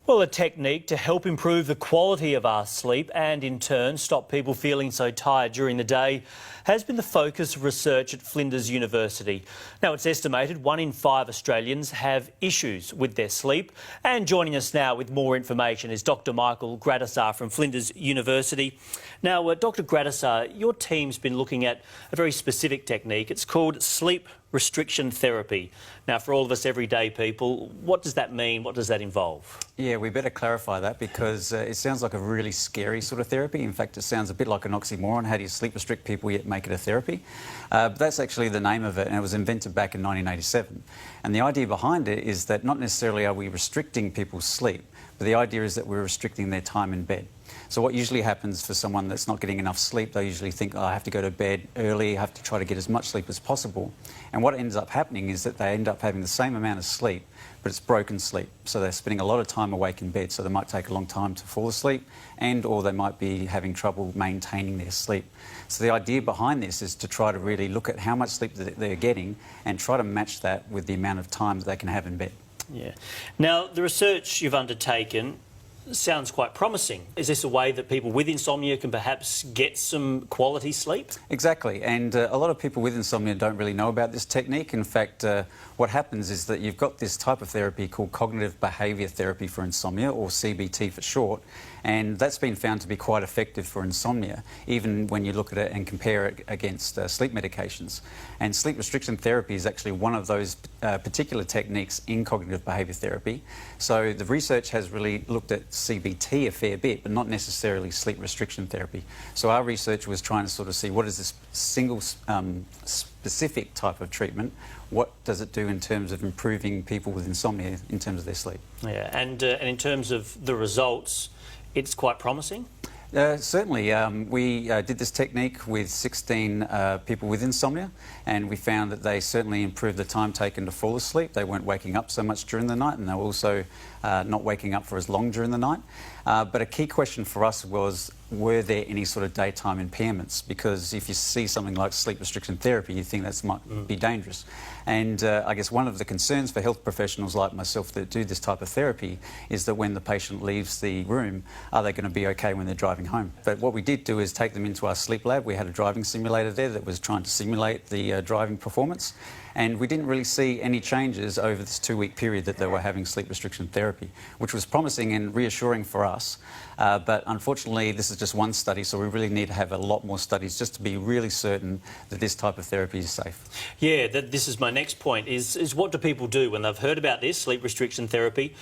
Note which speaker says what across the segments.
Speaker 1: Well, a technique to help improve the quality of our sleep and, in turn, stop people feeling so tired during the day has been the focus of research at Flinders University. Now, it's estimated 1 in 5 Australians have issues with their sleep. And joining us now with more information is Dr Michael Gradisar from Flinders University. Now, Dr Gradisar, your team's been looking at a very specific technique. It's called sleep restriction therapy. Now, for all of us everyday people, what does that mean? What does that involve?
Speaker 2: Yeah, we better clarify that because it sounds like a really scary sort of therapy. In fact, it sounds a bit like an oxymoron. How do you sleep restrict people yet make it a therapy? But that's actually the name of it, and it was invented back in 1987. And the idea behind it is that not necessarily are we restricting people's sleep, but the idea is that we're restricting their time in bed. So what usually happens for someone that's not getting enough sleep, they usually think, oh, I have to go to bed early, I have to try to get as much sleep as possible. And what ends up happening is that they end up having the same amount of sleep, but it's broken sleep. So they're spending a lot of time awake in bed, so they might take a long time to fall asleep, and or they might be having trouble maintaining their sleep. So the idea behind this is to try to really look at how much sleep that they're getting and try to match that with the amount of time that they can have in bed.
Speaker 1: Yeah. Now, the research you've undertaken sounds quite promising. Is this a way that people with insomnia can perhaps get some quality sleep?
Speaker 2: Exactly, and a lot of people with insomnia don't really know about this technique. In fact, what happens is that you've got this type of therapy called cognitive behaviour therapy for insomnia, or CBT for short, and that's been found to be quite effective for insomnia, even when you look at it and compare it against sleep medications. And sleep restriction therapy is actually one of those particular techniques in cognitive behaviour therapy. So the research has really looked at CBT a fair bit, but not necessarily sleep restriction therapy. So our research was trying to sort of see what is this single specific type of treatment, what does it do in terms of improving people with insomnia in terms of their sleep.
Speaker 1: Yeah, and in terms of the results, it's quite promising?
Speaker 2: Certainly. We did this technique with 16 people with insomnia, and we found that they certainly improved the time taken to fall asleep. They weren't waking up so much during the night, and they were also not waking up for as long during the night. But a key question for us was, were there any sort of daytime impairments? Because if you see something like sleep restriction therapy, you think that might be dangerous. And I guess one of the concerns for health professionals like myself that do this type of therapy is that when the patient leaves the room, are they going to be okay when they're driving home? But what we did do is take them into our sleep lab. We had a driving simulator there that was trying to simulate the driving performance, and we didn't really see any changes over this 2-week period that they were having sleep restriction therapy, which was promising and reassuring for us. But unfortunately, this is just one study, so we really need to have a lot more studies just to be really certain that this type of therapy is safe.
Speaker 1: Yeah, this is my next point, is what do people do when they've heard about this, sleep restriction therapy?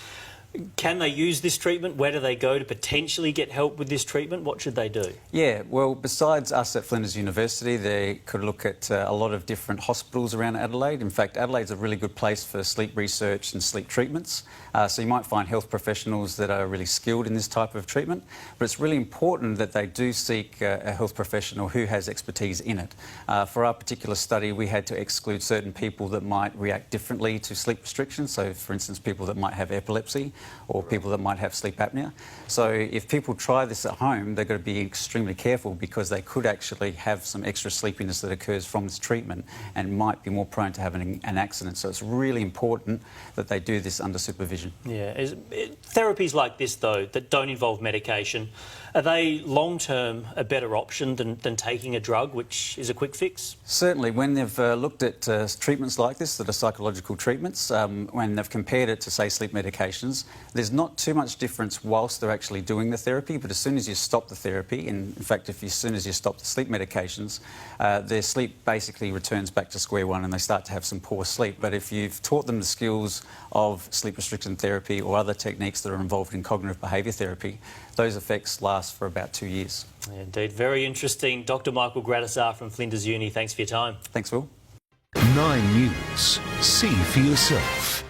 Speaker 1: Can they use this treatment? Where do they go to potentially get help with this treatment? What should they do?
Speaker 2: Yeah, well, besides us at Flinders University, they could look at a lot of different hospitals around Adelaide. In fact, Adelaide's a really good place for sleep research and sleep treatments. So you might find health professionals that are really skilled in this type of treatment, but it's really important that they do seek a health professional who has expertise in it. For our particular study, we had to exclude certain people that might react differently to sleep restrictions. So, for instance, people that might have epilepsy, or people that might have sleep apnea. So if people try this at home, they've got to be extremely careful because they could actually have some extra sleepiness that occurs from this treatment and might be more prone to having an accident. So it's really important that they do this under supervision.
Speaker 1: Yeah. Therapies like this, though, that don't involve medication, are they long-term a better option than taking a drug, which is a quick fix?
Speaker 2: Certainly. When they've looked at treatments like this that are psychological treatments, when they've compared it to, say, sleep medications, there's not too much difference whilst they're actually doing the therapy, but as soon as you stop the therapy, and in fact, as soon as you stop the sleep medications, their sleep basically returns back to square one and they start to have some poor sleep. But if you've taught them the skills of sleep restriction therapy or other techniques that are involved in cognitive behaviour therapy, those effects last for about 2 years.
Speaker 1: Yeah, indeed. Very interesting. Dr Michael Gradisar from Flinders Uni, thanks for your time.
Speaker 2: Thanks, Will.
Speaker 3: 9 News. See for yourself.